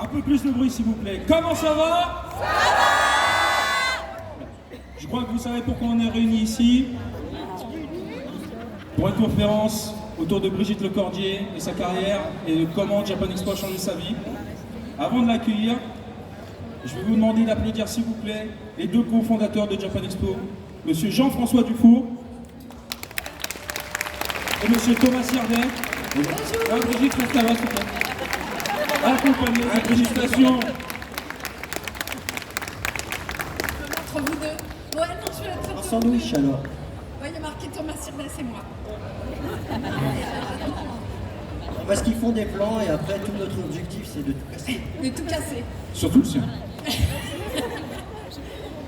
peu plus de bruit s'il vous plaît. Comment ça va? Ça va. Je crois que vous savez pourquoi on est réunis ici. Pour une conférence autour de Brigitte Lecordier et sa carrière et de comment Japan Expo a changé sa vie. Avant de l'accueillir, je vais vous demander d'applaudir s'il vous plaît les deux cofondateurs de Japan Expo, Monsieur Jean-François Dufour et Monsieur Thomas Sierdet. Bonjour. Brigitte, reste là-bas, s'il vous plaît. Accompagné de félicitations. Entre vous deux. Ouais, non, je vais être Un sandwich alors. Ouais, il y a marqué Thomas Sierdet, c'est moi. Parce qu'ils font des plans et après tout notre objectif c'est de tout casser. De tout casser. Surtout le sien.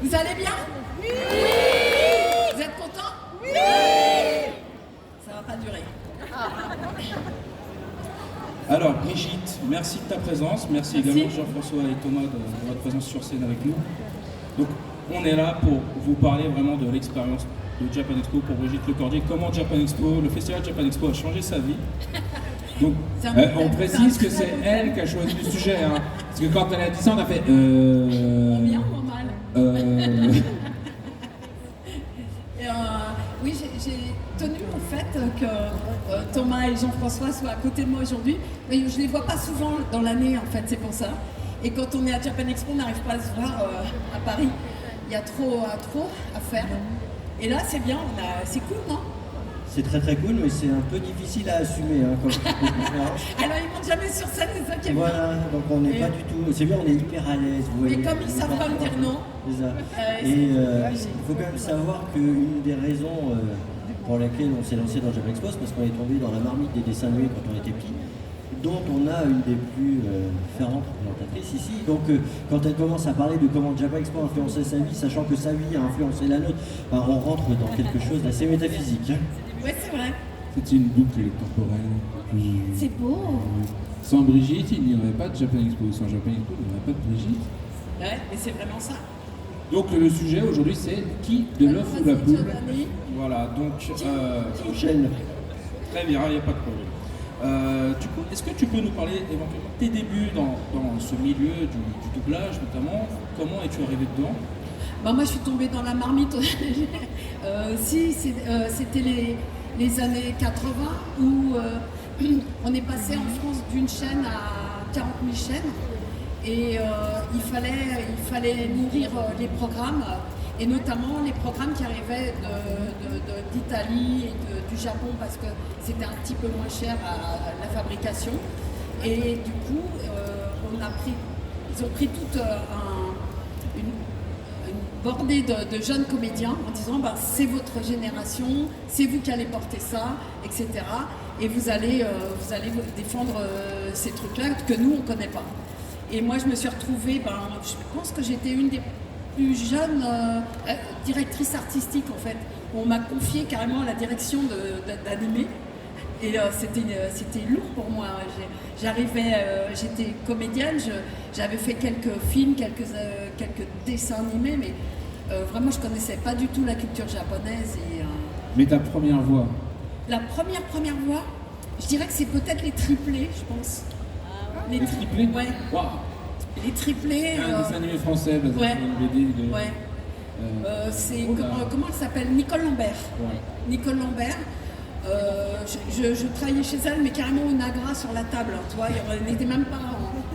Vous allez bien? Oui. Vous êtes contents? Oui. Ça va pas durer. Alors Brigitte, merci de ta présence. Merci également Jean-François et Thomas de votre présence sur scène avec nous. Donc on est là pour vous parler vraiment de l'expérience de Japan Expo pour Brigitte Lecordier. Comment Japan Expo, le festival Japan Expo a changé sa vie. Donc on précise que c'est elle qui a choisi le sujet. Hein. Parce que quand elle a dit ça, on a fait En bien ou en mal? Oui, j'ai tenu au fait que Thomas et Jean-François soient à côté de moi aujourd'hui. Mais je ne les vois pas souvent dans l'année, en fait, c'est pour ça. Et quand on est à Japan Expo, on n'arrive pas à se voir à Paris. Il y a trop à faire. Et là, c'est bien, c'est cool, non? C'est très très cool, mais c'est un peu difficile à assumer hein, comme conférence. Alors, ils montent jamais sur scène, c'est ça qui est bien. Voilà, donc on n'est pas du tout. C'est bien, on est hyper à l'aise. Mais comme ils savent pas me dire non. C'est ça. Et il faut quand même savoir qu'une des raisons pour lesquelles on s'est lancé dans Japan Expo, c'est parce qu'on est tombé dans la marmite des dessins animés quand on était petit, dont on a une des plus ferventes représentatrices ici. Donc quand elle commence à parler de comment Japan Expo a influencé sa vie, sachant que sa vie a influencé la nôtre, ben, on rentre dans quelque chose d'assez métaphysique. Ouais, c'est vrai. c'est une boucle temporelle. C'est beau. Sans Brigitte, il n'y aurait pas de Japan Expo. Sans Japan Expo, il n'y aurait pas de Brigitte. Ouais, mais c'est vraiment ça. Donc le sujet aujourd'hui, c'est qui de l'œuf ou la poule? voilà, donc Enchaîne. très bien, il n'y a pas de problème. Est-ce que tu peux nous parler éventuellement de tes débuts dans ce milieu du doublage notamment? Comment es-tu arrivé dedans? Bah, moi, je suis tombée dans la marmite. C'était les années 80 où on est passé en France d'une chaîne à 40 000 chaînes et il fallait nourrir les programmes et notamment les programmes qui arrivaient d'Italie et du Japon parce que c'était un petit peu moins cher à la fabrication et du coup ils ont pris toute une bordée de jeunes comédiens en disant bah, c'est votre génération, c'est vous qui allez porter ça, etc. Et vous allez défendre ces trucs-là que nous on ne connaît pas. Et moi je me suis retrouvée, je pense que j'étais une des plus jeunes directrices artistiques en fait. On m'a confié carrément la direction d'animé. Et c'était lourd pour moi. J'étais comédienne, j'avais fait quelques films, quelques dessins animés, mais vraiment je connaissais pas du tout la culture japonaise. Mais ta première voix? La première voix, je dirais que c'est peut-être les triplés, je pense. Les triplés? Ouais. Wow. Les triplés. Un dessin animé français basé sur une BD de... Ouais. Comment elle s'appelle? Nicole Lambert. Ouais. Nicole Lambert. Je travaillais chez elle, mais carrément au Nagra sur la table. Tu vois, on n'était même pas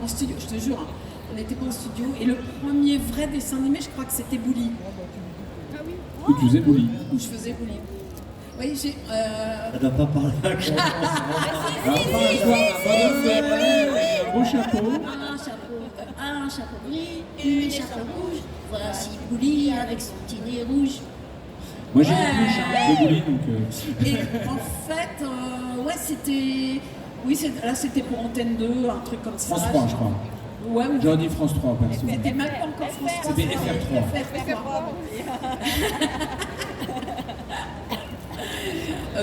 en studio, je te jure. Hein. On n'était pas en studio. Et le premier vrai dessin animé, je crois que c'était Bouli. Ah oui. Où tu faisais Bouli? Où je faisais Bouli. Oui, j'ai. Ça doit pas parler à Clémence. Un beau chapeau. Un chapeau gris, une chapeau rouge. Voici Bouli avec son petit nez rouge. Moi j'ai une bouche de Bouli donc. Et en fait, ouais, c'était. Oui, là c'était pour Antenne 2, un truc comme ça. France 3, je crois. Ouais, ou... J'aurais dit France 3, perso. C'était même pas encore France 3. C'était FR3.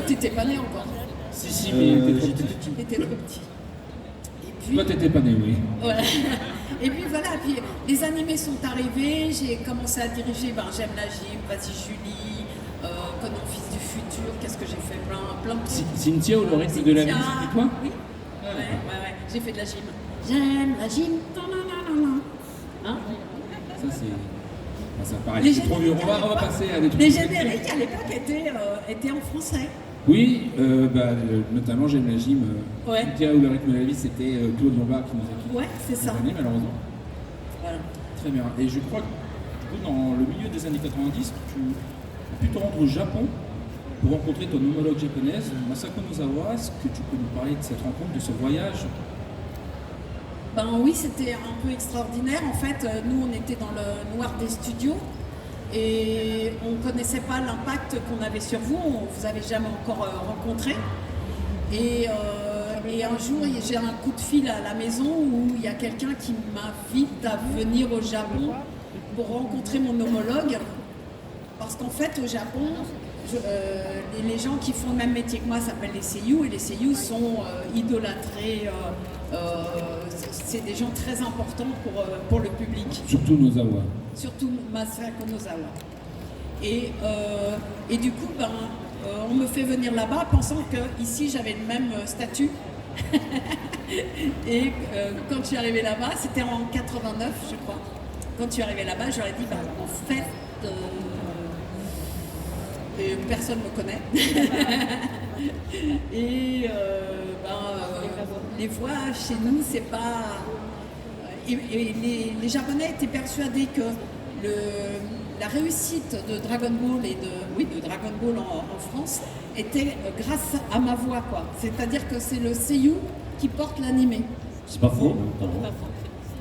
T'étais pas né encore. Si, mais J'étais tout petit. T'étais trop petit. Et puis, toi t'étais pas né, oui. voilà. Et puis voilà, puis les animés sont arrivés, j'ai commencé à diriger J'aime la gym, Vas-y Julie, Conan Fils du futur, qu'est-ce que j'ai fait plein de trucs. Cynthia ou le rythme de la vie, c'était toi? Oui. Ouais. j'ai fait de la gym. J'aime la gym. Hein? Ça, c'est. Ça paraît c'est trop vieux. On va passer à des trucs. Les génériques à l'époque étaient en français. Oui, notamment J'aime la gym. Ouais. Où le rythme de la vie, c'était Claude Lombard qui nous a quittés. Ouais, c'est ça. Cette année, malheureusement. Voilà. Très bien. Et je crois que du coup, dans le milieu des années 90, tu as pu te rendre au Japon pour rencontrer ton homologue japonaise, Masako Nozawa. Est-ce que tu peux nous parler de cette rencontre, de ce voyage? Ben oui, c'était un peu extraordinaire. En fait, nous, on était dans le noir des studios et on ne connaissait pas l'impact qu'on avait sur vous. On ne vous avait jamais encore rencontré. Et un jour, j'ai un coup de fil à la maison où il y a quelqu'un qui m'invite à venir au Japon pour rencontrer mon homologue. Parce qu'en fait, au Japon, les gens qui font le même métier que moi s'appellent les seiyuu, et les seiyuu sont idolâtrés. C'est des gens très importants pour le public. Surtout Nozawa. Surtout Masako Nozawa. Et du coup, on me fait venir là-bas pensant que ici j'avais le même statut. Et quand je suis arrivée là-bas, c'était en 89, je crois. Quand je suis arrivée là-bas, je leur ai dit, en fait, personne ne me connaît. Et les voix chez nous, c'est pas. Et les Japonais étaient persuadés que la réussite de Dragon Ball de Dragon Ball en France était grâce à ma voix, quoi. C'est-à-dire que c'est le seiyuu qui porte l'animé. C'est pas faux. Oh,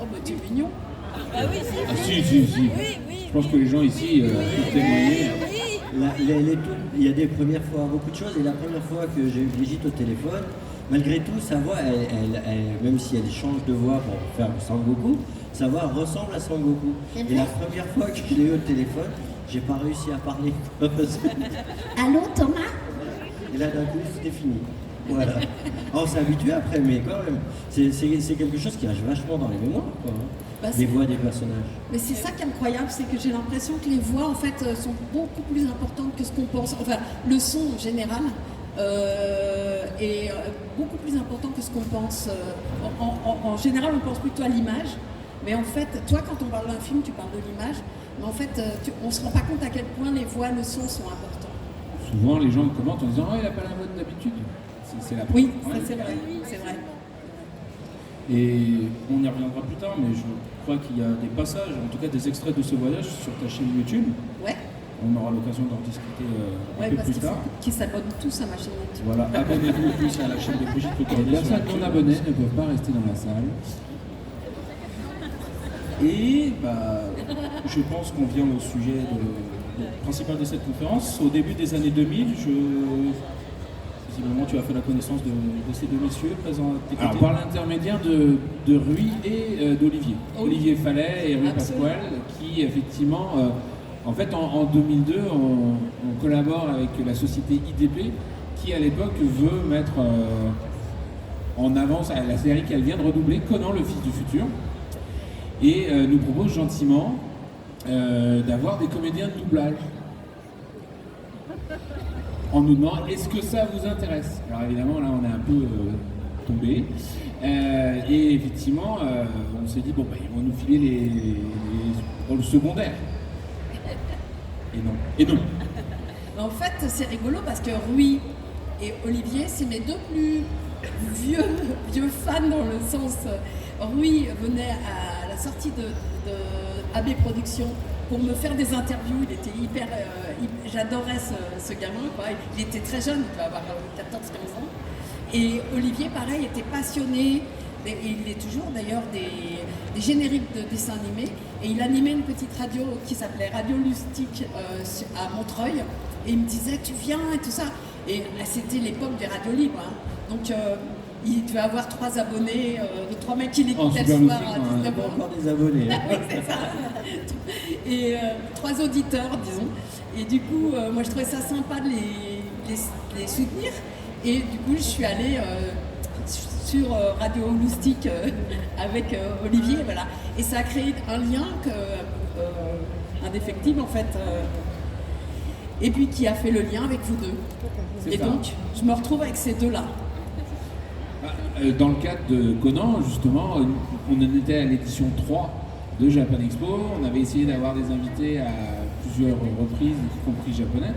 bah tu es mignon. Ah oui, c'est Ah si. Je pense que les gens ici peuvent témoigner. Il y a des premières fois, beaucoup de choses, et la première fois que j'ai eu Brigitte au téléphone, malgré tout, sa voix, même si elle change de voix pour faire Sangoku, sa voix ressemble à Sangoku. C'est Et vrai la première fois que je l'ai eu au téléphone, j'ai pas réussi à parler. Allô, Thomas? Et là, d'un coup, c'était fini. Voilà. On s'est habitué après, mais quand même, c'est quelque chose qui reste vachement dans les mémoires, quoi, hein. Les voix des personnages. Mais c'est ça qui est incroyable, c'est que j'ai l'impression que les voix, en fait, sont beaucoup plus importantes que ce qu'on pense. Enfin, le son en général est beaucoup plus important que ce qu'on pense. En général, on pense plutôt à l'image. Mais en fait, toi, quand on parle d'un film, tu parles de l'image. Mais en fait, on ne se rend pas compte à quel point les voix, le son sont importants. Souvent, les gens commentent en disant « Oh, il n'a pas la voix d'habitude ». C'est la Oui, preuve. ça c'est vrai, c'est vrai. Et on y reviendra plus tard, mais je crois qu'il y a des passages, en tout cas des extraits de ce voyage sur ta chaîne YouTube. Ouais. On aura l'occasion d'en discuter un peu Parce plus tard. qu'ils s'abonnent tous à ma chaîne YouTube. Voilà, abonnez-vous tous à la chaîne de Brigitte Les Lecordier. personnes non abonnées ne peuvent pas rester dans la salle. Et je pense qu'on vient au sujet principal de cette conférence. Au début des années 2000, visiblement tu as fait la connaissance de ces deux messieurs présents à tes côtés. Alors par l'intermédiaire de Rui et d'Olivier. Olivier Fallet et Rui Absolument. Pasquale, qui effectivement, en fait en 2002, on collabore avec la société IDP, qui à l'époque veut mettre en avant la série qu'elle vient de redoubler, Conan le fils du futur, et nous propose gentiment d'avoir des comédiens de doublage. En nous demandant est-ce que ça vous intéresse. Alors évidemment là on est un peu tombé et effectivement on s'est dit ils vont nous filer les rôles secondaires. Et non. En fait, c'est rigolo parce que Rui et Olivier, c'est mes deux plus vieux fans dans le sens. Rui venait à la sortie de AB Productions pour me faire des interviews. Il était hyper. J'adorais ce gamin, quoi. Il était très jeune, il devait avoir 14-15 ans. Et Olivier, pareil, était passionné. Et il est toujours d'ailleurs des génériques de dessins animés. Et il animait une petite radio qui s'appelait Radio Lustique à Montreuil. Et il me disait, tu viens et tout ça. Et c'était l'époque des radios libres. Hein. Donc il devait avoir 3 abonnés, 3 mecs qui l'écoutaient le soir à 19 Il y a encore des abonnés. Oui, c'est ça. Et 3 auditeurs, disons. Et du coup, moi je trouvais ça sympa de les soutenir. Et du coup, je suis allée sur Radio Loustique avec Olivier, voilà. Et ça a créé un lien indéfectible en fait. Et puis qui a fait le lien avec vous deux. C'est Et ça. donc, je me retrouve avec ces deux-là. dans le cadre de Conan, justement, on en était à l'édition 3 de Japan Expo. On avait essayé d'avoir des invités à plusieurs reprises, y compris japonais,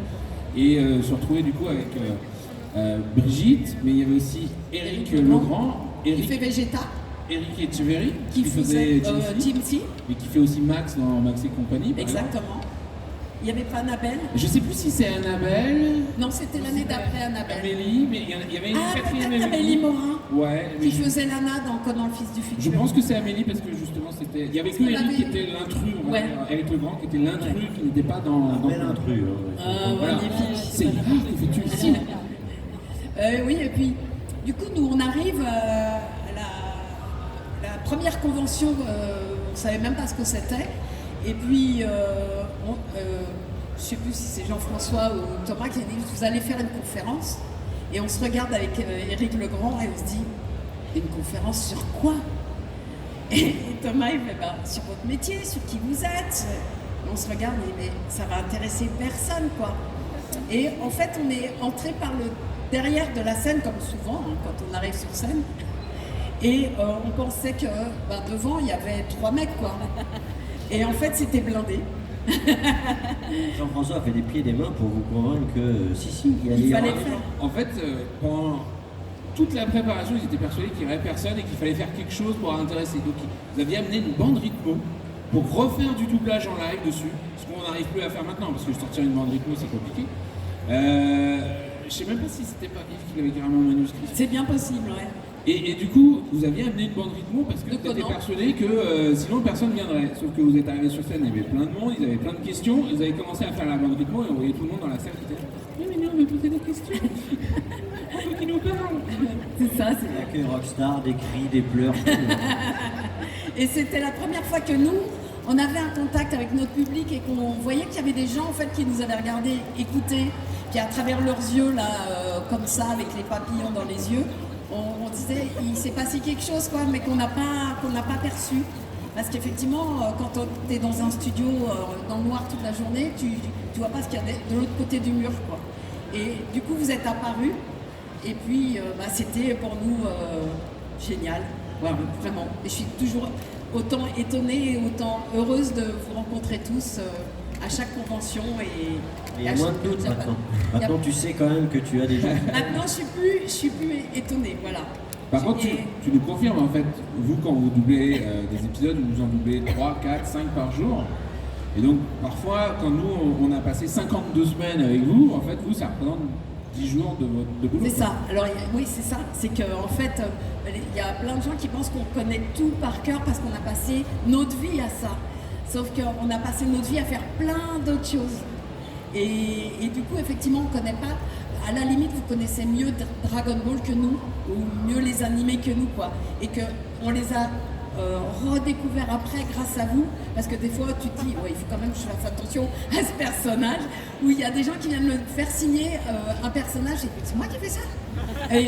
et se retrouver du coup avec Brigitte, mais il y avait aussi Eric Legrand, qui fait Vegeta, Eric Etcheverry, qui faisait Jimmy, et qui fait aussi Max dans Max et compagnie. Exactement. Il n'y avait pas Annabelle. Je sais plus si c'est Annabelle. Non, c'était l'année d'après Annabelle. Amélie, mais il y avait une quatrième peut-être Amélie Morin. Ouais. Qui faisait Lana dans Conan le fils du futur. Je pense que c'est Amélie parce que justement c'était. Il y avait que Eric qui était l'intrus, Eric Legrand qui était l'intrus qui n'était pas dans. Bel intrus. Voilà. Magnifique. C'est que fais-tu ici? Oui, et puis du coup nous on arrive à la première convention, on ne savait même pas ce que c'était. Et puis, je ne sais plus si c'est Jean-François ou Thomas qui a dit vous allez faire une conférence. Et on se regarde avec Éric Legrand et on se dit une conférence sur quoi? Et Thomas il fait sur votre métier, sur qui vous êtes. Et on se regarde et mais ça va intéresser personne quoi. Et en fait on est entré par le derrière de la scène comme souvent quand on arrive sur scène. Et on pensait que devant il y avait 3 mecs quoi. Et en fait, c'était blindé. Jean-François a fait des pieds et des mains pour vous convaincre que il fallait le faire. En fait, pendant toute la préparation, ils étaient persuadés qu'il n'y aurait personne et qu'il fallait faire quelque chose pour intéresser. Donc, vous aviez amené une bande rythmo pour refaire du doublage en live dessus, ce qu'on n'arrive plus à faire maintenant, parce que sortir une bande rythmo, c'est compliqué. Je sais même pas si c'était pas Yves qui l'avait carrément manuscrit. C'est bien possible, ouais. Et du coup, vous aviez amené une bande rythmo parce que vous étiez persuadé que sinon personne ne viendrait. Sauf que vous êtes arrivé sur scène, il y avait plein de monde, ils avaient plein de questions, ils avaient commencé à faire la bande rythmo et on voyait tout le monde dans la salle qui était oui, mais nous on veut poser des questions. On veut qu'ils nous parlent. C'est ça, c'est Il y a que Rockstar, des cris, des pleurs. Et c'était la première fois que nous, on avait un contact avec notre public et qu'on voyait qu'il y avait des gens en fait qui nous avaient regardés, écoutés, qui à travers leurs yeux là, comme ça, avec les papillons dans les yeux. On disait, il s'est passé quelque chose, quoi, mais qu'on n'a pas perçu. Parce qu'effectivement, quand tu es dans un studio dans le noir toute la journée, tu vois pas ce qu'il y a de l'autre côté du mur, quoi. Et du coup, vous êtes apparus. Et puis, c'était pour nous génial. Voilà, vraiment. Et je suis toujours autant étonnée et autant heureuse de vous rencontrer tous à chaque convention. Et il y a moins de doute maintenant. Maintenant, tu sais quand même que tu as des gens. Maintenant, je suis plus étonnée, voilà. Par contre, tu nous confirmes, en fait, vous, quand vous doublez des épisodes, vous en doublez 3, 4, 5 par jour. Et donc, parfois, quand nous, on a passé 52 semaines avec vous, en fait, vous, ça représente 10 jours de boulot. C'est ça. Alors, oui, c'est ça. C'est qu'en fait, il y a plein de gens qui pensent qu'on connaît tout par cœur parce qu'on a passé notre vie à ça. Sauf qu'on a passé notre vie à faire plein d'autres choses. Et du coup, effectivement, on ne connaît pas. À la limite, vous connaissez mieux Dragon Ball que nous, ou mieux les animés que nous, quoi. Et qu'on les a redécouverts après grâce à vous, parce que des fois, tu te dis, ouais, il faut quand même que je fasse attention à ce personnage, où il y a des gens qui viennent me faire signer un personnage, et c'est moi qui fais ça. Et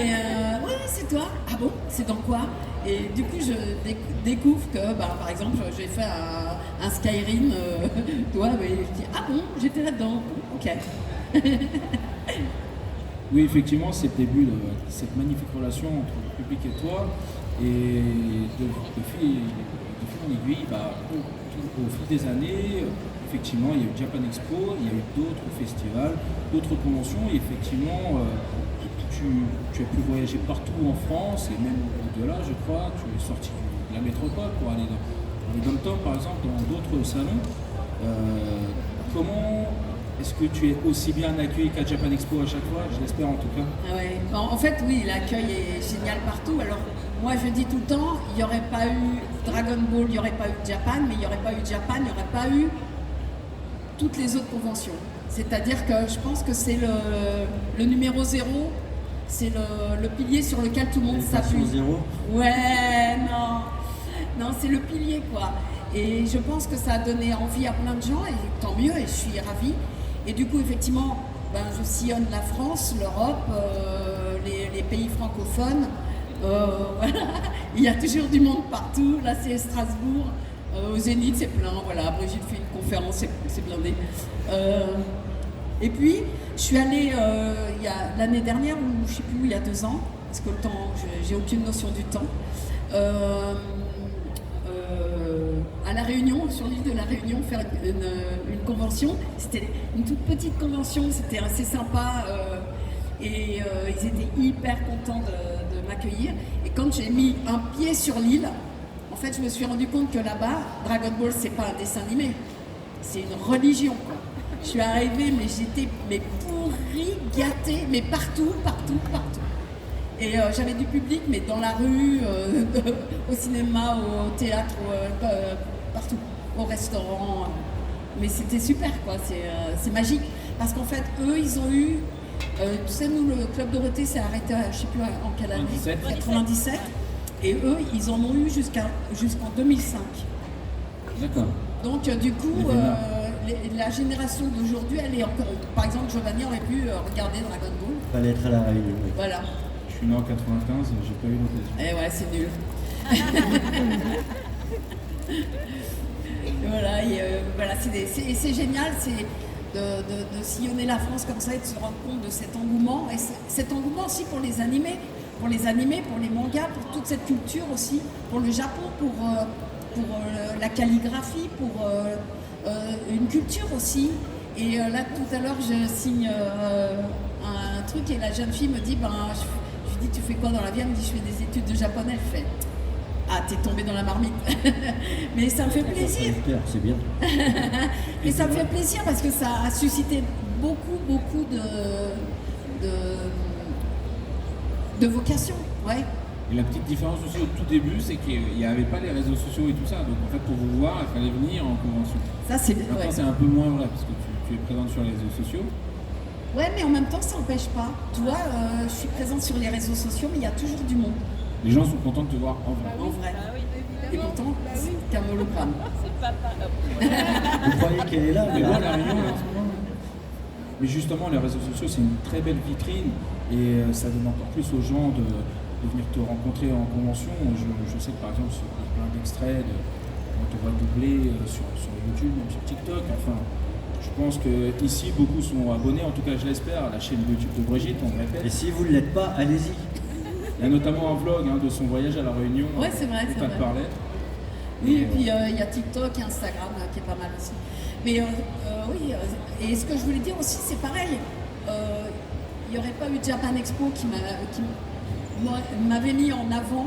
oui, c'est toi. Ah bon, c'est dans quoi? Et du coup, je découvre que, par exemple, j'ai fait un Skyrim, toi, et je dis, ah bon, j'étais là-dedans. Ok. Oui, effectivement, c'est le début de cette magnifique relation entre le public et toi. Et de fil en aiguille, au fil des années, effectivement, il y a eu Japan Expo, il y a eu d'autres festivals, d'autres conventions. Et effectivement, tu as pu voyager partout en France et même au-delà, je crois. Tu es sorti de la métropole pour aller dans les dom-toms, par exemple, dans d'autres salons. Comment est-ce que tu es aussi bien accueilli qu'à Japan Expo à chaque fois? Je l'espère en tout cas. Ouais. En fait, oui, l'accueil est génial partout. Alors, moi, je dis tout le temps, il n'y aurait pas eu Dragon Ball, il n'y aurait pas eu Japan, mais il n'y aurait pas eu Japan, il n'y aurait pas eu toutes les autres conventions. C'est-à-dire que je pense que c'est le numéro 0, c'est le pilier sur lequel tout le monde s'appuie. Zéro. Ouais, non, c'est le pilier, quoi. Et je pense que ça a donné envie à plein de gens, et tant mieux, et je suis ravie. Et du coup, effectivement, je sillonne la France, l'Europe, les pays francophones. Voilà. Il y a toujours du monde partout. Là, c'est Strasbourg. Au Zénith, c'est plein. Voilà. Brigitte fait une conférence, c'est blindé. Et puis, je suis allée l'année dernière, ou je ne sais plus, il y a 2 ans, parce que le temps, j'ai aucune notion du temps. À La Réunion, sur l'île de La Réunion, faire une convention. C'était une toute petite convention, c'était assez sympa et ils étaient hyper contents de m'accueillir. Et quand j'ai mis un pied sur l'île, en fait, je me suis rendu compte que là-bas, Dragon Ball, c'est pas un dessin animé, c'est une religion, quoi. Je suis arrivée, mais j'étais pourrie, gâtée, mais partout. Et j'avais du public, mais dans la rue, au cinéma, au théâtre, partout, au restaurant. Mais c'était super, quoi. C'est magique. Parce qu'en fait, eux, ils ont eu... tu sais, nous, le Club Dorothée s'est arrêté, je ne sais plus en quelle année, 97. Et eux, ils en ont eu jusqu'en 2005. D'accord. Donc, du coup, la génération d'aujourd'hui, elle est encore... Par exemple, Giovanni aurait pu regarder Dragon Ball. Fallait être à La Réunion. Oui. Voilà. Je suis né en 95 et j'ai pas eu l'occasion. Et ouais, c'est nul. Voilà, voilà, c'est génial, c'est de sillonner la France comme ça et de se rendre compte de cet engouement. Et cet engouement aussi pour les animés, pour les mangas, pour toute cette culture aussi, pour le Japon, pour la calligraphie, pour une culture aussi. Et là, tout à l'heure, je signe un truc et la jeune fille me dit, je lui dis, tu fais quoi dans la vie? Elle me dit, je fais des études de japonais. Elle fait, ah, t'es tombée dans la marmite. Mais ça me fait plaisir. C'est bien. Et ça me fait plaisir parce que ça a suscité beaucoup de vocations. Ouais. Et la petite différence aussi au tout début, c'est qu'il n'y avait pas les réseaux sociaux et tout ça. Donc en fait, pour vous voir, il fallait venir en convention. Ça, c'est Maintenant, ouais. c'est un peu moins vrai parce que tu es présente sur les réseaux sociaux. Ouais, mais en même temps, ça n'empêche pas. Tu vois, je suis présente sur les réseaux sociaux, mais il y a toujours du monde. Les gens sont contents de te voir en vrai. En vrai. Et pourtant, c'est qu'un hologramme. Vous croyez qu'elle est là? Mais bon, La Réunion, là, en ce moment. Mais justement, les réseaux sociaux, c'est une très belle vitrine et ça donne encore plus aux gens de venir te rencontrer en convention. Je sais que par exemple, il y a plein d'extraits on te voit doubler sur YouTube, même sur TikTok. Enfin, je pense qu'ici, beaucoup sont abonnés, en tout cas je l'espère, à la chaîne YouTube de Brigitte, on le répète. Et si vous ne l'êtes pas, allez-y. Il y a notamment un vlog de son voyage à La Réunion. Ouais, c'est vrai, c'est dont vrai. tu parlais. Oui, et puis il y a TikTok et Instagram qui est pas mal aussi. Mais oui, et ce que je voulais dire aussi, c'est pareil. Il n'y aurait pas eu Japan Expo qui m'avait mis en avant.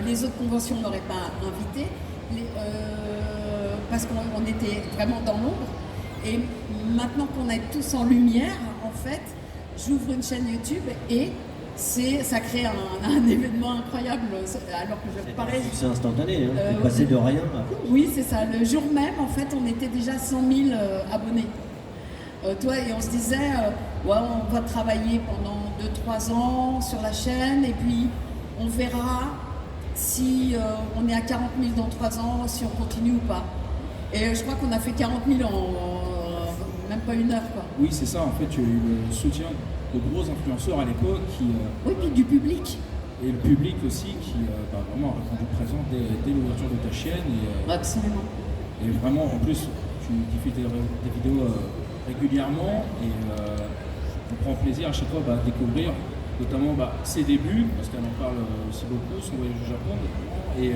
Les autres conventions n'auraient pas invité. Parce qu'on était vraiment dans l'ombre. Et maintenant qu'on est tous en lumière, en fait, j'ouvre une chaîne YouTube et ça crée un événement incroyable. Alors que pareil. C'est instantané, hein. T'es passé de rien à... Oui, c'est ça. Le jour même, en fait, on était déjà 100 000 abonnés. Et on se disait, ouais, on va travailler pendant 2-3 ans sur la chaîne et puis on verra si on est à 40 000 dans 3 ans, si on continue ou pas. Et je crois qu'on a fait 40 000 en même pas une heure, quoi. Oui, c'est ça. En fait, tu as eu le soutien de gros influenceurs à l'époque Oui, puis du public. et le public aussi qui vraiment a répondu présent dès l'ouverture de ta chaîne. Absolument. Et vraiment, en plus, tu diffuses des vidéos régulièrement et on prend plaisir à chaque fois à découvrir notamment ses débuts, parce qu'elle en parle aussi beaucoup, son voyage au Japon notamment. Et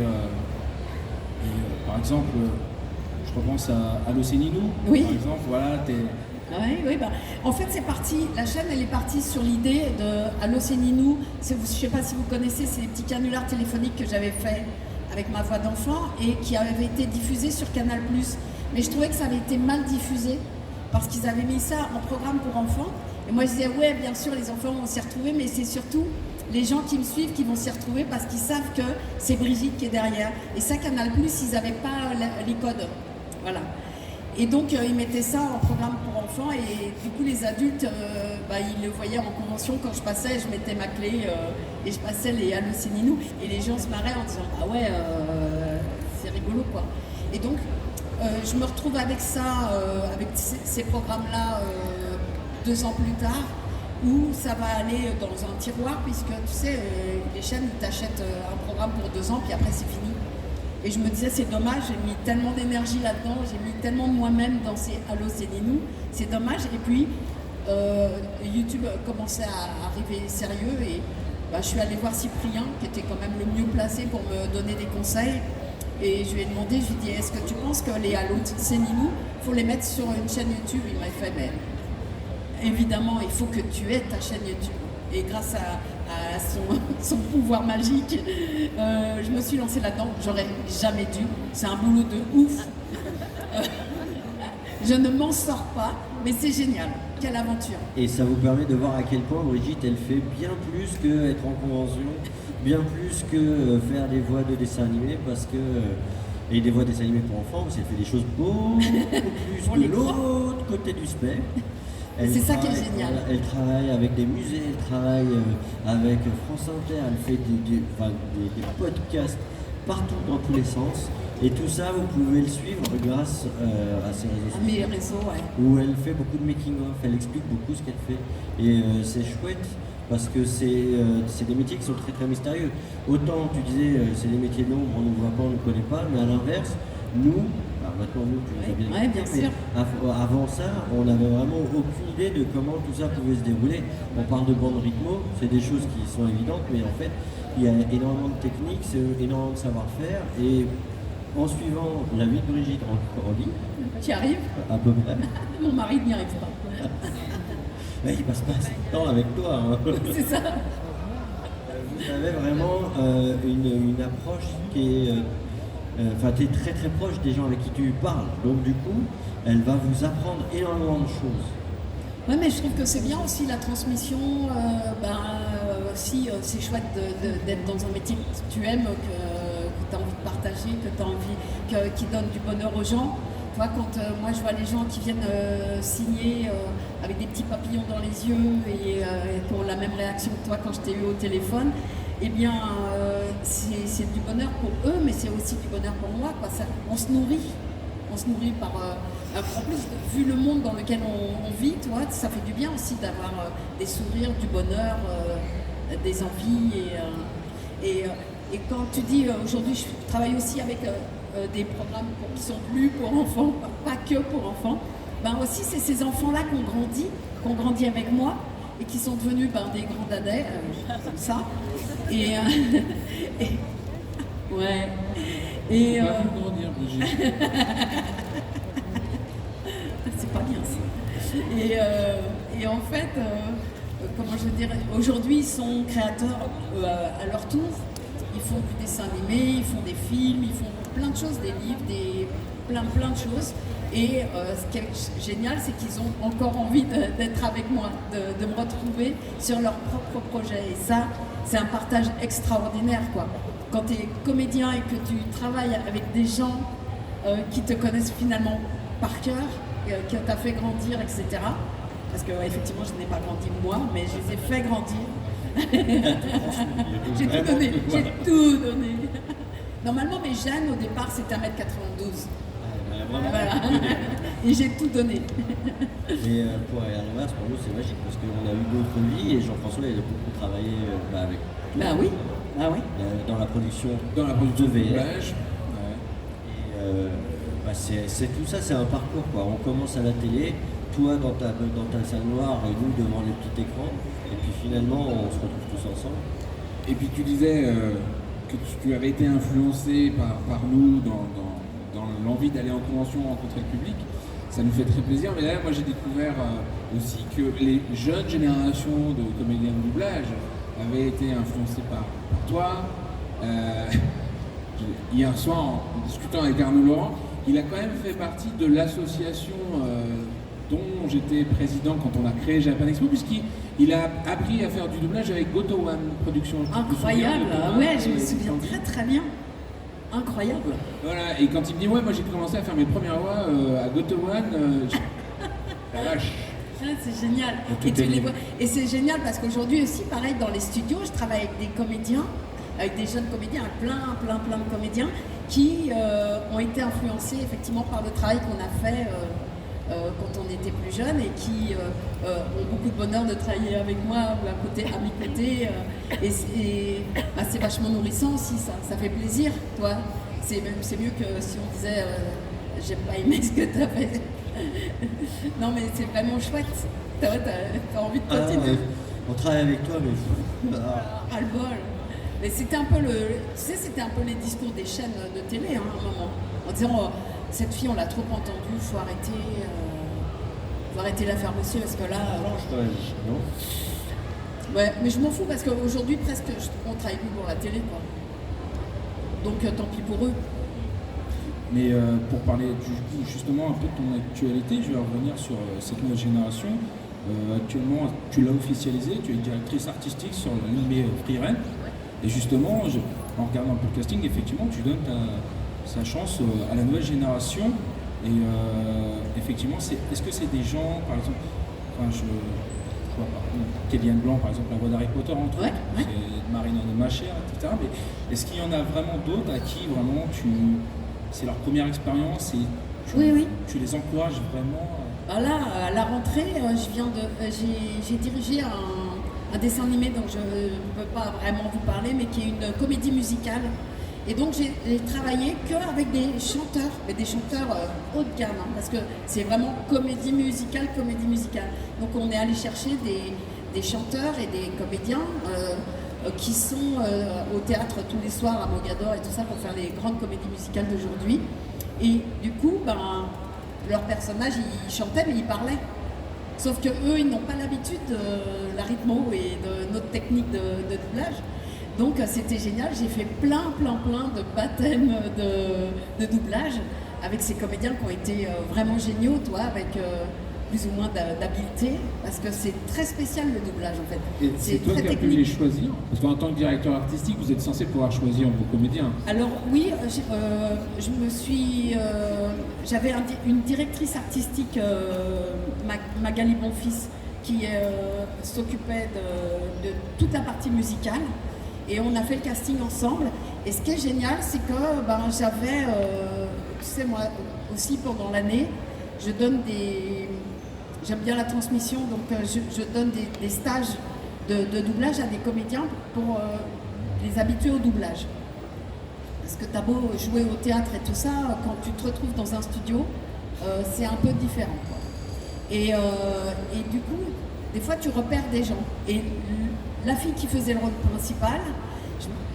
par exemple, je repense à l'Océninou, Oui. par exemple, voilà, Oui, en fait, c'est parti. La chaîne, elle est partie sur l'idée de Allo c'est Ninou. Je ne sais pas si vous connaissez, c'est les petits canulars téléphoniques que j'avais fait avec ma voix d'enfant et qui avaient été diffusés sur Canal+. Mais je trouvais que ça avait été mal diffusé parce qu'ils avaient mis ça en programme pour enfants. Et moi, je disais, ouais, bien sûr, les enfants vont s'y retrouver, mais c'est surtout les gens qui me suivent qui vont s'y retrouver parce qu'ils savent que c'est Brigitte qui est derrière. Et ça, Canal+, ils n'avaient pas les codes. Voilà. Et donc, ils mettaient ça en programme pour enfants et du coup, les adultes, ils le voyaient en convention. Quand je passais, je mettais ma clé et je passais les Allo c'est Ninou et les gens se marraient en disant « Ah ouais, c'est rigolo, quoi ». Et donc, je me retrouve avec ça, avec ces programmes-là 2 ans plus tard, où ça va aller dans un tiroir, puisque tu sais, les chaînes t'achètent un programme pour 2 ans, puis après c'est fini. Et je me disais, c'est dommage, j'ai mis tellement d'énergie là-dedans, j'ai mis tellement de moi-même dans ces Allo c'est Ninou, c'est dommage. Et puis, YouTube commençait à arriver sérieux et je suis allée voir Cyprien, qui était quand même le mieux placé pour me donner des conseils. Et je lui ai demandé, je lui ai dit, est-ce que tu penses que les Allo Séninou, il faut les mettre sur une chaîne YouTube? Il m'a fait, mais évidemment, il faut que tu aies ta chaîne YouTube. Et grâce à son pouvoir magique, je me suis lancée là-dedans. J'aurais jamais dû. C'est un boulot de ouf. Je ne m'en sors pas, mais c'est génial. Quelle aventure. Et ça vous permet de voir à quel point Brigitte, elle fait bien plus que être en convention, bien plus que faire des voix de dessins animés, parce que... et des voix de dessins animés pour enfants, parce qu'elle fait des choses beaucoup plus de l'autre côté du spectre. C'est ça qui est génial. Elle travaille avec des musées, elle travaille avec France Inter, elle fait des podcasts partout dans tous les sens. Et tout ça, vous pouvez le suivre grâce à ses réseaux sociaux. Mes réseaux, ouais. Où elle fait beaucoup de making-of, elle explique beaucoup ce qu'elle fait. Et c'est chouette parce que c'est des métiers qui sont très très mystérieux. Autant tu disais, c'est des métiers de l'ombre, on ne voit pas, on ne connaît pas, mais à l'inverse, nous, maintenant nous, tu nous as bien expliqué, mais avant ça, on n'avait vraiment aucune idée de comment tout ça pouvait se dérouler. On parle de bande rythmo, c'est des choses qui sont évidentes, mais en fait, il y a énormément de techniques, c'est énormément de savoir-faire. Et en suivant la vie de Brigitte en ligne, tu y arrives? À peu près. Mon mari n'y arrive pas. Mais il passe pas assez de temps avec toi. Hein. C'est ça. Vous avez vraiment une approche qui est... Enfin, tu es très très proche des gens avec qui tu parles. Donc du coup, elle va vous apprendre énormément de choses. Oui, mais je trouve que c'est bien aussi la transmission. Si c'est chouette d'être dans un métier que tu aimes, que tu as envie de partager, que tu as envie, qui donne du bonheur aux gens. Tu vois, quand moi je vois les gens qui viennent signer avec des petits papillons dans les yeux et qui ont la même réaction que toi quand je t'ai eu au téléphone, eh bien c'est du bonheur pour eux, mais c'est aussi du bonheur pour moi, quoi. Ça, on se nourrit par... en plus, vu le monde dans lequel on vit, tu vois, ça fait du bien aussi d'avoir des sourires, du bonheur, des envies. Et quand tu dis, aujourd'hui, je travaille aussi avec des programmes qui sont plus pour enfants, pas que pour enfants, ben aussi, c'est ces enfants-là qui ont grandi avec moi et qui sont devenus des grands dadais, comme ça. Ouais. Et... grandir, Brigitte. C'est pas bien ça. Et en fait, comment je dirais, aujourd'hui ils sont créateurs à leur tour. Ils font du dessin animé, ils font des films, ils font plein de choses, des livres, plein de choses. Et ce qui est génial, c'est qu'ils ont encore envie d'être avec moi, de me retrouver sur leur propre projet. Et ça, c'est un partage extraordinaire, quoi. Quand tu es comédien et que tu travailles avec des gens qui te connaissent finalement par cœur, qui t'a fait grandir, etc. Parce que effectivement, je n'ai pas grandi moi, mais je les ai fait grandir. J'ai tout donné. Normalement, mes gènes, au départ, c'était 1m92. Voilà. Et j'ai tout donné. Et pour aller à l'inverse, pour nous, c'est magique parce qu'on a eu d'autres vies et Jean-François, il a beaucoup travaillé avec toi. Oui. Dans la production de VF. Et c'est tout ça, c'est un parcours, quoi. On commence à la télé, toi dans ta salle noire et nous devant les petits écrans. Et puis finalement, on se retrouve tous ensemble. Et puis tu disais que tu avais été influencé par nous dans l'envie d'aller en convention rencontrer le public. Ça nous fait très plaisir. Mais là, moi j'ai découvert aussi que les jeunes générations de comédiens de doublage avaient été influencés par toi. Hier soir, en discutant avec Arnaud Laurent, il a quand même fait partie de l'association dont j'étais président quand on a créé Japan Expo, puisqu'il a appris à faire du doublage avec Goto One Productions. Incroyable, je me souviens très très bien. Incroyable. Voilà, et quand il me dit, moi j'ai commencé à faire mes premières voix à Goto One, la vache. C'est génial. Et c'est génial parce qu'aujourd'hui aussi, pareil, dans les studios, je travaille avec des comédiens, avec des jeunes comédiens, plein de comédiens qui ont été influencés effectivement par le travail qu'on a fait quand on était plus jeunes et qui ont beaucoup de bonheur de travailler avec moi à mes côtés. Et c'est vachement nourrissant aussi, ça fait plaisir, toi. C'est mieux que si on disait j'ai pas aimé ce que tu as fait. Non mais c'est vraiment chouette. T'as envie de continuer. On travaille avec toi, mais ras le bol. Mais c'était un peu c'était un peu les discours des chaînes de télé à un moment, en disant cette fille on l'a trop entendue, faut arrêter la faire monsieur parce que là. Non. Ouais, mais je m'en fous parce qu'aujourd'hui presque on travaille plus pour la télé quoi. Donc tant pis pour eux. Mais pour parler justement un peu de ton actualité, je vais revenir sur cette nouvelle génération. Actuellement, tu l'as officialisé, tu es directrice artistique sur l'animé Free Ren. Et justement, en regardant un peu le casting, effectivement, tu donnes sa chance à la nouvelle génération. Et effectivement, est-ce que c'est des gens, par exemple, Kellyanne Blanc, par exemple, la voix d'Harry Potter, entre autres, c'est Marina de Machère, etc. Mais est-ce qu'il y en a vraiment d'autres à qui vraiment c'est leur première expérience et tu les encourages vraiment Là, à la rentrée, j'ai dirigé un dessin animé dont je ne peux pas vraiment vous parler, mais qui est une comédie musicale. Et donc j'ai travaillé qu'avec des chanteurs, mais des chanteurs haut de gamme, hein, parce que c'est vraiment comédie musicale. Donc on est allé chercher des chanteurs et des comédiens qui sont au théâtre tous les soirs à Mogador et tout ça pour faire les grandes comédies musicales d'aujourd'hui. Et du coup, leurs personnages, ils chantaient mais ils parlaient. Sauf que eux, ils n'ont pas l'habitude de la rythmo et de notre technique de doublage. Donc c'était génial, j'ai fait plein de baptêmes de doublage avec ces comédiens qui ont été vraiment géniaux, avec plus ou moins d'habileté, parce que c'est très spécial le doublage en fait. Et c'est toi qui as pu les choisir? Parce qu'en tant que directeur artistique, vous êtes censé pouvoir choisir vos comédiens. Alors oui, j'avais une directrice artistique, Magali Bonfils, qui s'occupait de toute la partie musicale. Et on a fait le casting ensemble. Et ce qui est génial, c'est que j'avais, tu sais, moi aussi pendant l'année, j'aime bien la transmission, donc je donne des stages de doublage à des comédiens pour les habituer au doublage. Parce que t'as beau jouer au théâtre et tout ça, quand tu te retrouves dans un studio, c'est un peu différent, quoi. Et du coup, des fois tu repères des gens. Et la fille qui faisait le rôle principal,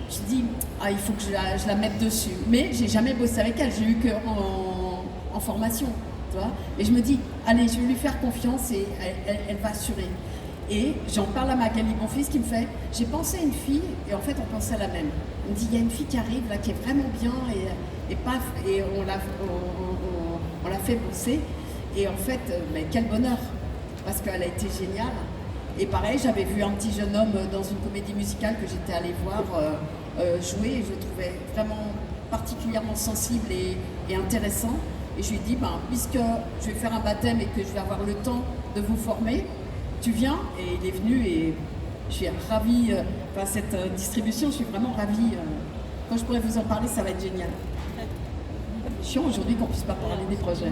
je dis, il faut que je la mette dessus. Mais j'ai jamais bossé avec elle, j'ai eu qu'en formation, tu vois. Et je me dis, allez, je vais lui faire confiance et elle va assurer. Et j'en parle à Magali Bonfils qui me fait, j'ai pensé à une fille, et en fait on pensait à la même. On me dit, il y a une fille qui arrive là, qui est vraiment bien, et paf, et on l'a fait bosser. Et en fait, mais quel bonheur, parce qu'elle a été géniale. Et pareil, j'avais vu un petit jeune homme dans une comédie musicale que j'étais allée voir jouer, et je le trouvais vraiment particulièrement sensible et intéressant. Et je lui ai dit, puisque je vais faire un baptême et que je vais avoir le temps de vous former, tu viens? Et il est venu et je suis ravie, cette distribution, je suis vraiment ravie. Quand je pourrais vous en parler, ça va être génial. Chiant aujourd'hui qu'on ne puisse pas parler des projets.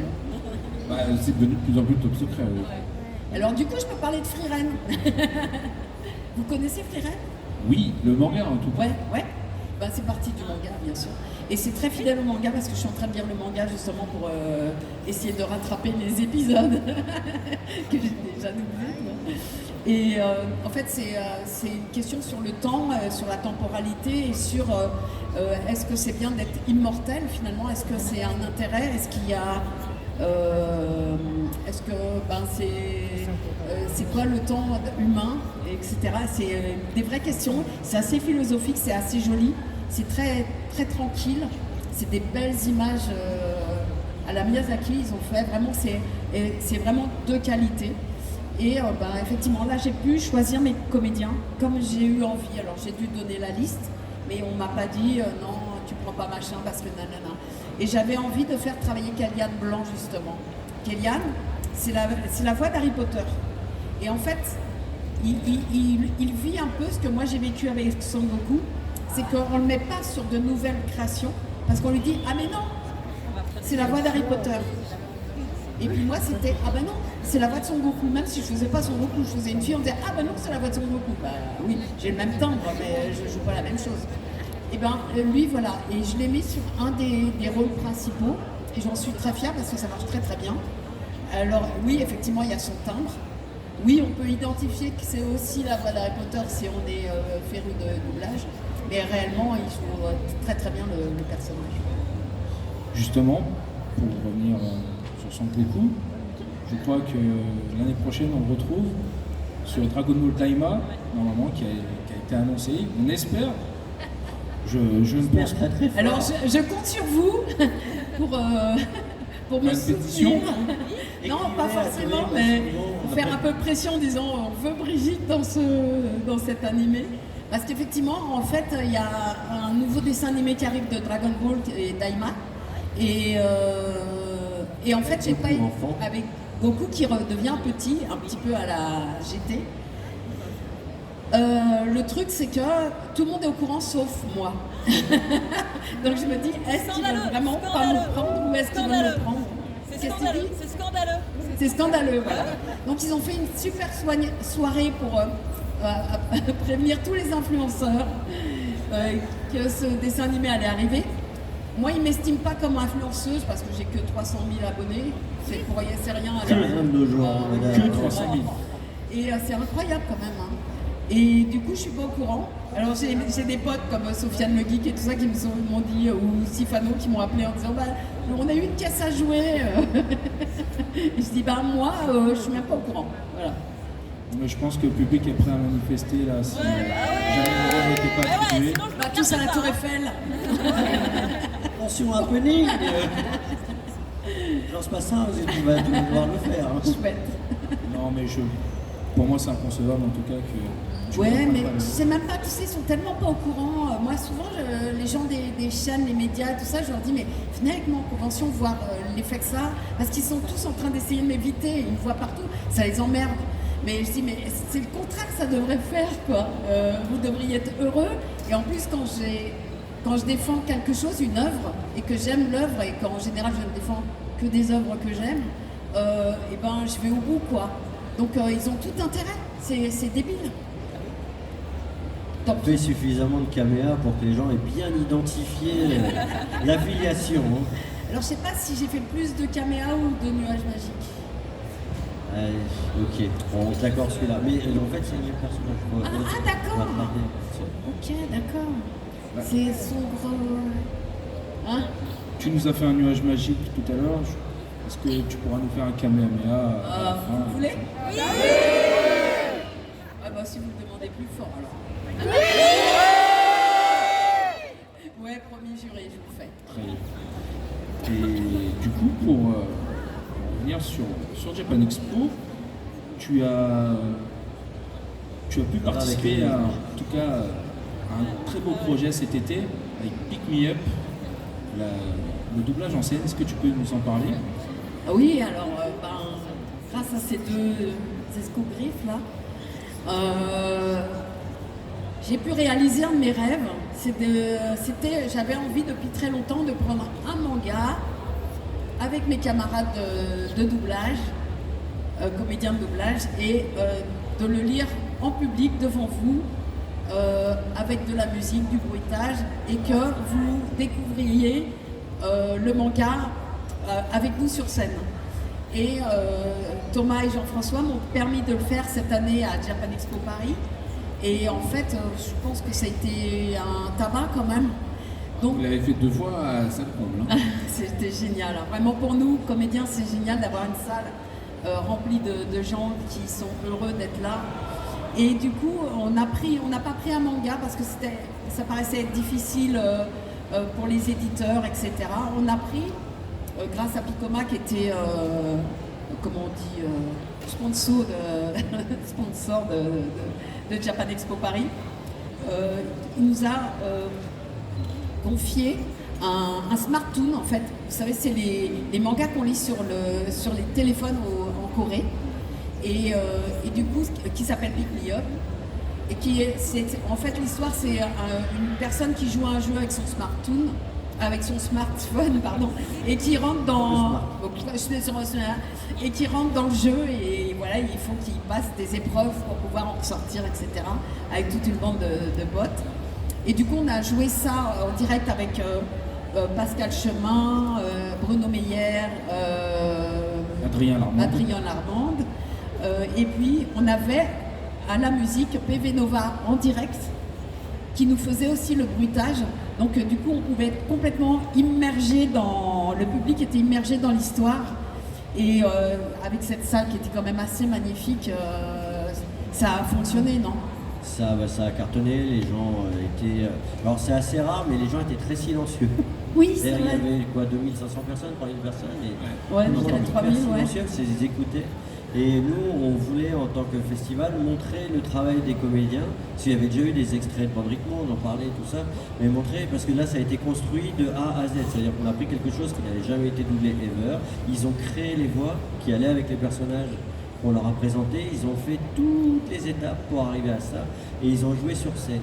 C'est devenu de plus en plus top secret. Oui. Alors du coup, je peux parler de Free Ren. Vous connaissez Free Ren? Oui, le manga en tout cas. Ouais. C'est parti du manga, bien sûr. Et c'est très fidèle au manga parce que je suis en train de lire le manga justement pour essayer de rattraper les épisodes que j'ai déjà doublés. Et en fait, c'est une question sur le temps, sur la temporalité et sur est-ce que c'est bien d'être immortel finalement? Est-ce que c'est un intérêt? Est-ce qu'il y a... est-ce que c'est quoi le temps humain, etc. C'est des vraies questions. C'est assez philosophique, c'est assez joli, c'est très très tranquille. C'est des belles images à la Miyazaki. Ils ont fait vraiment, c'est vraiment de qualité. Et effectivement, là, j'ai pu choisir mes comédiens comme j'ai eu envie. Alors, j'ai dû donner la liste, mais on m'a pas dit non, tu prends pas machin parce que nanana. Et j'avais envie de faire travailler Kellyanne Blanc, justement. Kellyanne, c'est la voix d'Harry Potter. Et en fait, il vit un peu ce que moi j'ai vécu avec Son Goku, c'est qu'on ne le met pas sur de nouvelles créations, parce qu'on lui dit « Ah mais non, c'est la voix d'Harry Potter ». Et puis moi c'était « Ah ben non, c'est la voix de Son Goku ». Même si je faisais pas Son Goku, je faisais une fille, on disait « Ah ben non, c'est la voix de Son Goku ». Oui, j'ai le même timbre, mais je joue pas la même chose. Et lui voilà, et je l'ai mis sur un des rôles principaux, et j'en suis très fière parce que ça marche très très bien. Alors oui, effectivement, il y a son timbre, oui, on peut identifier que c'est aussi la voix d'Harry Potter si on est féru de doublage, mais réellement, il joue très très bien le personnage. Justement, pour revenir sur Son Goku, je crois que l'année prochaine, on le retrouve sur Dragon Ball Daima, normalement, qui a été annoncé. On espère. Je ne pense pas. Alors, je compte sur vous pour me soutenir. Non, pas forcément, mais pour faire un peu de pression en disant on veut Brigitte dans cet animé. Parce qu'effectivement, en fait, il y a un nouveau dessin animé qui arrive de Dragon Ball et Daima. Et en fait, j'ai pas avec Goku qui redevient petit, un petit peu à la GT. Le truc, c'est que tout le monde est au courant sauf moi. Donc je me dis, est-ce qu'ils veulent vraiment pas me prendre ou est-ce qu'ils veulent me prendre? C'est scandaleux, c'est scandaleux. C'est scandaleux, voilà. Donc ils ont fait une super soirée pour prévenir tous les influenceurs que ce dessin animé allait arriver. Moi, ils ne m'estiment pas comme influenceuse parce que j'ai que 300 000 abonnés. C'est rien à Que 300 000. Et c'est incroyable quand même. Hein. Et du coup, je suis pas au courant. Alors, j'ai des potes comme Sofiane Le Geek et tout ça qui m'ont dit, ou Sifano qui m'ont appelé en disant on a eu une caisse à jouer. Et je dis moi, je suis même pas au courant. Voilà. Mais je pense que le public est prêt à manifester là. Si jamais n'était pas attribué. Tous à la Tour Eiffel. Attention, happening. Lance pas ça, tu vas devoir le faire. Hein. Chouette. Non, mais pour moi, c'est inconcevable en tout cas que. Ouais, mais je sais même pas, tu sais, ils sont tellement pas au courant. Moi, souvent, les gens des chaînes, les médias, tout ça, je leur dis, mais venez avec moi en convention voir l'effet que ça, parce qu'ils sont tous en train d'essayer de m'éviter, ils me voient partout, ça les emmerde. Mais je dis, mais c'est le contraire que ça devrait faire, quoi. Vous devriez être heureux. Et en plus, quand je défends quelque chose, une œuvre, et que j'aime l'œuvre, et qu'en général, je ne défends que des œuvres que j'aime, et ben, je vais au bout, quoi. Donc, ils ont tout intérêt. C'est débile. On fait suffisamment de caméras pour que les gens aient bien identifié l'affiliation. Hein. Alors, je sais pas si j'ai fait plus de caméras ou de nuages magiques. Ok, on t'accorde celui-là. Mais en fait, c'est le même personnage. D'accord. Ok, d'accord. C'est sombre. Hein? Tu nous as fait un nuage magique tout à l'heure. Est-ce que tu pourras nous faire un Kamehameha à la fin? Vous voulez? Oui. Ah bah si vous le demandez plus fort alors. Ouais, promis, juré, je vous le fais. Très bien. Et du coup, pour revenir sur Japan Expo, tu as pu participer à, en tout cas, à un très beau projet cet été avec Pick Me Up, le doublage en scène. Est-ce que tu peux nous en parler? Ah oui, alors, grâce à ces deux escogrifes là, j'ai pu réaliser un de mes rêves. J'avais envie depuis très longtemps de prendre un manga avec mes camarades de doublage, comédiens de doublage, et de le lire en public devant vous, avec de la musique, du bruitage, et que vous découvriez le manga avec nous sur scène. Et Thomas et Jean-François m'ont permis de le faire cette année à Japan Expo Paris. Et en fait, je pense que ça a été un tabac quand même. Donc, vous l'avez fait 2 fois à salle comble. Hein. C'était génial. Vraiment pour nous, comédiens, c'est génial d'avoir une salle remplie de gens qui sont heureux d'être là. Et du coup, on n'a pas pris un manga parce que ça paraissait être difficile pour les éditeurs, etc. On a pris, grâce à Picoma qui était, comment on dit, sponsor de Japan Expo Paris, il nous a confié un Smarttoon en fait. Vous savez, c'est les mangas qu'on lit sur les téléphones en Corée. Et du coup, qui s'appelle Pick Me Up. Et en fait, l'histoire, c'est une personne qui joue à un jeu avec son smartphone, pardon, et qui rentre dans le jeu, et voilà, il faut qu'il passe des épreuves pour pouvoir en ressortir, etc., avec toute une bande de potes. Et du coup, on a joué ça en direct avec Pascal Chemin, Bruno Meyer, Adrien Larmande. Et puis on avait à la musique PV Nova en direct qui nous faisait aussi le bruitage. Donc du coup on pouvait être complètement immergé le public était immergé dans l'histoire. Et avec cette salle qui était quand même assez magnifique, ça a fonctionné, non? Ça a cartonné, les gens étaient... alors c'est assez rare, mais les gens étaient très silencieux. Oui, c'est Il y vrai. avait quoi, 2500 personnes, 3000 personnes et Ouais, non, il y en a non, 3000, hyper ouais. silencieux, c'est ils écoutaient. Et nous, on voulait, en tant que festival, montrer le travail des comédiens. Parce qu'il y avait déjà eu des extraits de Bande Rythmo, on en parlait, tout ça. Mais montrer, parce que là, ça a été construit de A à Z. C'est-à-dire qu'on a pris quelque chose qui n'avait jamais été doublé ever. Ils ont créé les voix qui allaient avec les personnages qu'on leur a présentés. Ils ont fait toutes les étapes pour arriver à ça. Et ils ont joué sur scène.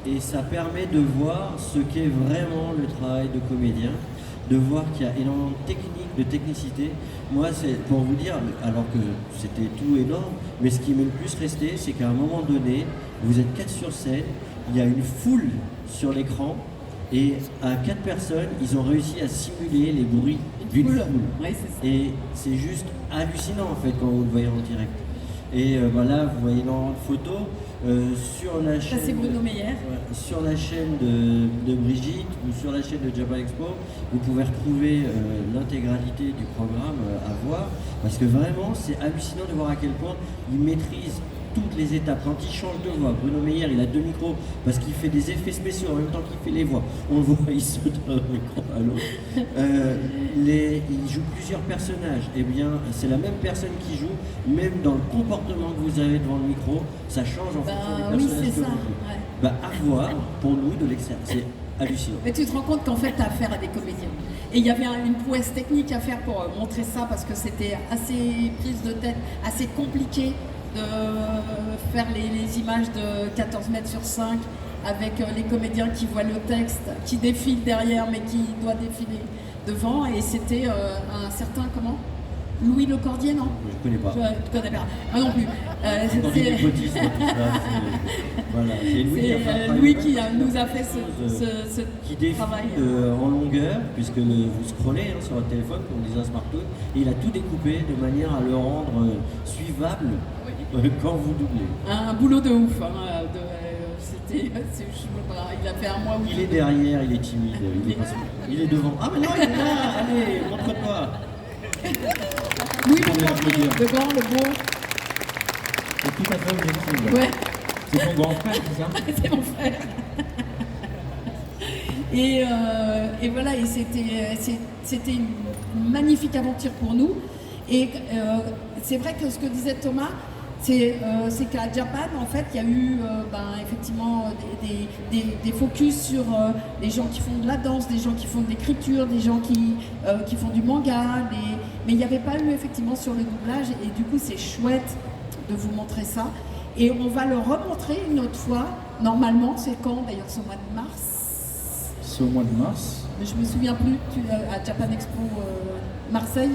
Et ça permet de voir ce qu'est vraiment le travail de comédien, de voir qu'il y a énormément de technique, de technicité. Moi, c'est pour vous dire, alors que c'était tout énorme, mais ce qui m'est le plus resté, c'est qu'à un moment donné, vous êtes 4 sur scène, il y a une foule sur l'écran, et à 4 personnes, ils ont réussi à simuler les bruits d'une foule. Ouais, c'est ça. Et c'est juste hallucinant en fait quand vous le voyez en direct. Et là, vous voyez énormément de photos. Sur la chaîne, Ça c'est Bruno Meyer. ouais, sur la chaîne de Brigitte ou sur la chaîne de Japan Expo, vous pouvez retrouver l'intégralité du programme à voir, parce que vraiment c'est hallucinant de voir à quel point il maîtrise toutes les étapes. Quand il change de voix, Bruno Meyer il a 2 micros parce qu'il fait des effets spéciaux en même temps qu'il fait les voix. On le voit, il saute d'un micro à l'autre. Il joue plusieurs personnages. Eh bien, c'est la même personne qui joue, même dans le comportement que vous avez devant le micro, ça change en fonction des Oui, personnages c'est que ça. vous jouez. Ouais. À voir pour nous de l'extérieur, c'est hallucinant. Mais tu te rends compte qu'en fait, tu as affaire à des comédiens. Et il y avait une prouesse technique à faire pour montrer ça, parce que c'était assez prise de tête, assez compliqué de faire les images de 14 mètres sur 5 avec les comédiens qui voient le texte, qui défilent derrière, mais qui doit défiler devant. Et c'était un certain, comment ? Louis Lecordier, non? Je connais pas. Je ne connais pas. Moi non plus. Dans C'est- les népotismes, tout ça, voilà. C'est Louis, c'est enfin, Louis pas qui mal de nous a fait choses, ce qui défile travail. en longueur, puisque vous scrollez sur votre téléphone, comme on disait un smartphone, et il a tout découpé de manière à le rendre suivable quand vous doublez. Un boulot de ouf. Il a fait un mois où Il est derrière, il est timide, il est devant. Ah mais non, il est là, allez, montre-toi. Louis On va Lecordier, l'applaudir. le grand, le beau. C'est tout à fait objectif. Ouais, C'est ton grand frère, c'est ça? c'est mon frère. Et voilà, et c'était une magnifique aventure pour nous. Et c'est vrai que ce que disait Thomas, c'est qu'à Japan, en fait, il y a eu effectivement des focus sur les gens qui font de la danse, des gens qui font de l'écriture, des gens qui font du manga, mais il n'y avait pas eu effectivement sur le doublage, et du coup c'est chouette de vous montrer ça. Et on va le remontrer une autre fois, normalement, c'est quand d'ailleurs, ce mois de mars? C'est au mois de mars. Mais je me souviens plus, à Japan Expo Marseille.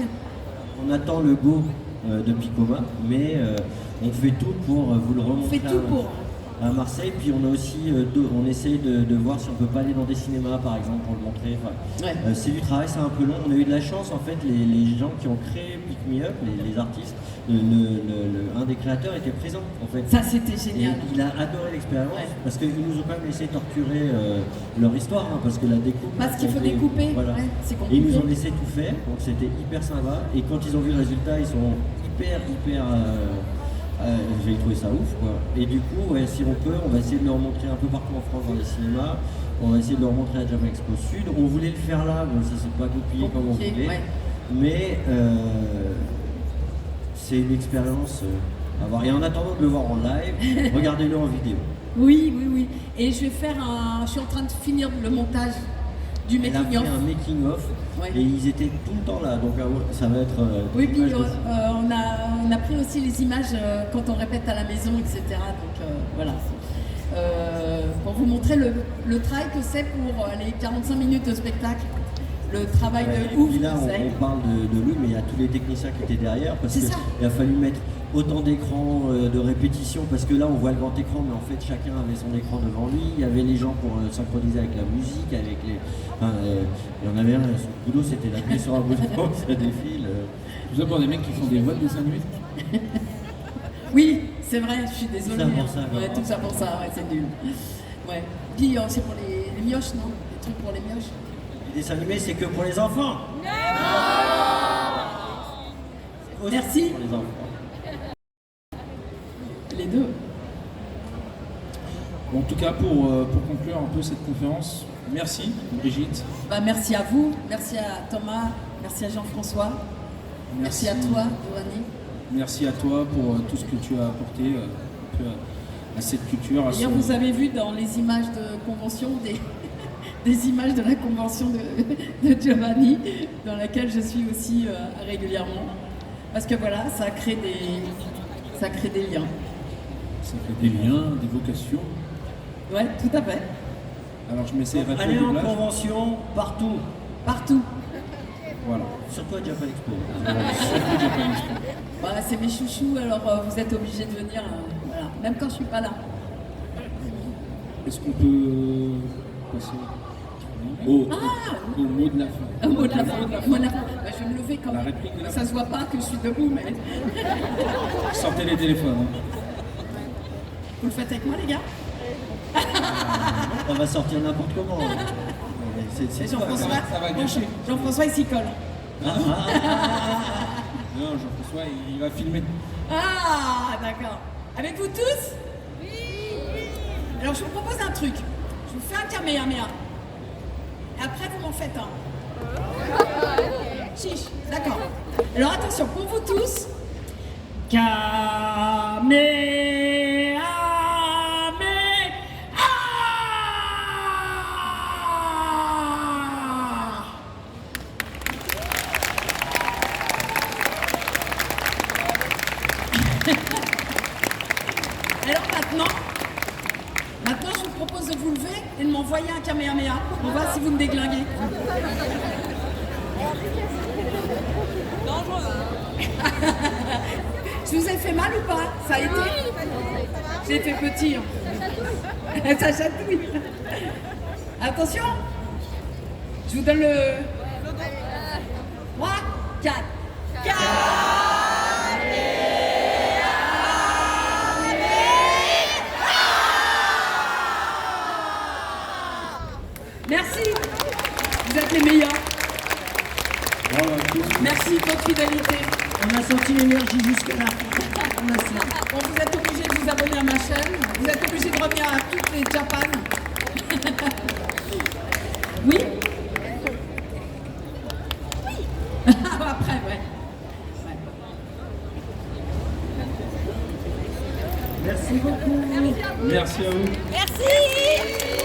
On attend le go de Picoma, mais on fait tout pour vous le On remontrer fait tout pour. à Marseille. Puis on a aussi, on essaye de voir si on peut pas aller dans des cinémas par exemple pour le montrer. Enfin, Ouais. c'est du travail, c'est un peu long. On a eu de la chance en fait, les gens qui ont créé Pick Me Up, les artistes, un des créateurs était présent en fait. Ça, c'était Et génial. il a adoré l'expérience Ouais. parce qu'ils nous ont quand même laissé torturer leur histoire, hein, parce que la découpe. Parce qu'il faut a été- découper, voilà. ouais, c'est Et compliqué. ils nous ont laissé tout faire, donc c'était hyper sympa. Et quand ils ont vu le résultat, ils sont hyper. J'ai trouvé ça ouf quoi. Et du coup, ouais, si on peut, on va essayer de leur montrer un peu partout en France dans les cinémas. On va essayer de leur montrer à Japan Expo Sud. On voulait le faire là, mais ça s'est pas goupillé comme on Compliqué, voulait. ouais. Mais c'est une expérience à voir. Et en attendant de le voir en live, regardez-le en vidéo. Oui, oui, oui. Et je suis en train de finir le montage du Elle a making fait of. un making of Ouais. et ils étaient tout le temps là, donc ça va être. Oui, puis image de- on a pris aussi les images quand on répète à la maison, etc. Donc voilà. Pour vous montrer le travail que c'est pour les 45 minutes de spectacle. Le travail Ouais, de et ouf puis là, que c'est. on parle de lui, mais il y a tous les techniciens qui étaient derrière parce C'est qu'il ça. a fallu mettre autant d'écrans de répétition parce que là, on voit le grand écran, mais en fait, chacun avait son écran devant lui. Il y avait les gens pour synchroniser avec la musique, avec les. Enfin, il y en avait un, son boulot, c'était d'appuyer sur un bouton, ça défile. Tout ça pour des mecs qui font des voix de dessin animé. Oui, c'est vrai, je suis désolée. Tout ça pour ça, Ouais, tout ça pour ça, ouais, c'est nul. Ouais. Puis c'est pour les mioches, non? Les trucs pour les mioches. Les dessins animés, c'est que pour les enfants. C'est aussi Merci. Pour les enfants. Les deux. Bon, en tout cas, pour conclure un peu cette conférence, merci Brigitte. Bah, merci à vous, merci à Thomas, merci à Jean-François, merci à toi, Giovanni. Merci à toi pour tout ce que tu as apporté un peu à cette culture. D'ailleurs, vous avez vu dans les images de convention des images de la convention de Giovanni, dans laquelle je suis aussi régulièrement. Parce que voilà, ça crée des liens. Ça fait des liens, des vocations. Ouais, tout à fait. Alors je m'essayerai de Allez en doublage. convention partout. Partout. Voilà. Surtout à Japan Expo. Surtout Japan Expo. Bah, c'est mes chouchous, alors vous êtes obligés de venir, voilà. Même quand je suis pas là. Est-ce qu'on peut passer au mot de la fin? Un mot de la fin. Mot de la fin. Bah, je vais me lever quand La même. réplique de la Ça fin. se voit pas que je suis debout, mais Sortez les téléphones. Hein. vous le faites avec moi, les gars? On va sortir n'importe comment. C'est Et quoi, Jean-François, ça va gâcher. Jean-François, il s'y colle. Non, Jean-François, il va filmer. Ah, d'accord. Avec vous tous? Oui. Alors, je vous propose un truc. Je vous fais un kamehameha. Et après, vous m'en faites un. Chiche, d'accord. Alors, attention, pour vous tous. Kamehameha. Alors maintenant, je vous propose de vous lever et de m'envoyer un kamehameha. On va voir si vous me déglinguez. Dangereux. Je vous ai fait mal ou pas? Ça a été? J'ai fait petit. Hein. Ça chatouille. Attention. Je vous donne le... 3, 4. Merci. Vous êtes les meilleurs. Bravo à tous. Merci de votre fidélité. On a senti l'énergie jusque-là. Merci. Bon, vous êtes obligés de vous abonner à ma chaîne. Vous êtes obligés de revenir à toutes les Japan. Oui. Après, ouais. Merci beaucoup. Merci à vous. Merci.